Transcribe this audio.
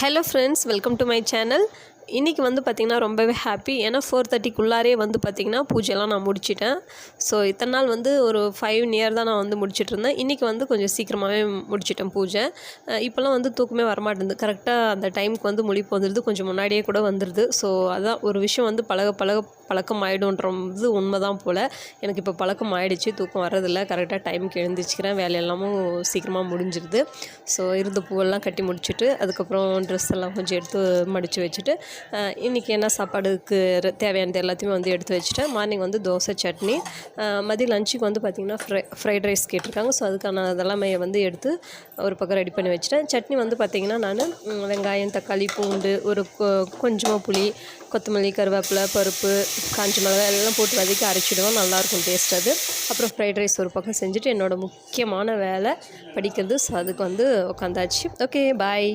Hello friends, welcome to my channel. இன்றைக்கி வந்து பார்த்திங்கன்னா ரொம்பவே ஹாப்பி. ஏன்னா 4:30க்குள்ளாரே வந்து பார்த்திங்கன்னா பூஜைலாம் நான் முடிச்சிட்டேன். ஸோ இத்தனை நாள் வந்து ஒரு 5 நியர் தான் நான் வந்து முடிச்சிட்ருந்தேன். இன்றைக்கி வந்து கொஞ்சம் சீக்கிரமாகவே முடிச்சிட்டேன் பூஜை. இப்போல்லாம் வந்து தூக்கமே வரமாட்டேங்குது. கரெக்டாக அந்த டைமுக்கு வந்து முழிப்பு வந்துடுது, கொஞ்சம் முன்னாடியே கூட வந்துடுது. ஸோ அதான் ஒரு விஷயம் வந்து பழக்கம் ஆகிடும்ன்றது உண்மை தான் போல். எனக்கு இப்போ பழக்கம் ஆகிடுச்சு, தூக்கம் வர்றதில்ல. கரெக்டாக டைமுக்கு எழுந்திரிச்சிக்கிறேன், வேலையெல்லாமும் சீக்கிரமாக முடிஞ்சிருது. ஸோ இருந்த பூவெல்லாம் கட்டி முடிச்சுட்டு அதுக்கப்புறம் ட்ரெஸ் எல்லாம் கொஞ்சம் எடுத்து மடித்து வச்சுட்டு இன்றைக்கி என்ன சாப்பாடுக்கு தேவையானது எல்லாத்தையுமே வந்து எடுத்து வச்சுட்டேன். மார்னிங் வந்து தோசை, சட்னி. மதியம் லஞ்சுக்கு வந்து பார்த்திங்கன்னா ஃப்ரைட் ரைஸ் கேட்டிருக்காங்க. ஸோ அதுக்கான அதெல்லாமே வந்து எடுத்து ஒரு பக்கம் ரெடி பண்ணி வச்சுட்டேன். சட்னி வந்து பார்த்திங்கன்னா நான் வெங்காயம், தக்காளி, பூண்டு, ஒரு கொஞ்சமாக புளி, கொத்தமல்லி, கருவேப்பிலை, பருப்பு, காஞ்ச மிளகாய் எல்லாம் போட்டு வதக்கி அரைச்சிடுவோம். நல்லாயிருக்கும் டேஸ்ட் அது. அப்புறம் ஃப்ரைட் ரைஸ் ஒரு பக்கம் செஞ்சுட்டு என்னோடய முக்கியமான வேலை படிக்கிறது. ஸோ அதுக்கு வந்து உட்காந்தாச்சு. ஓகே, பாய்.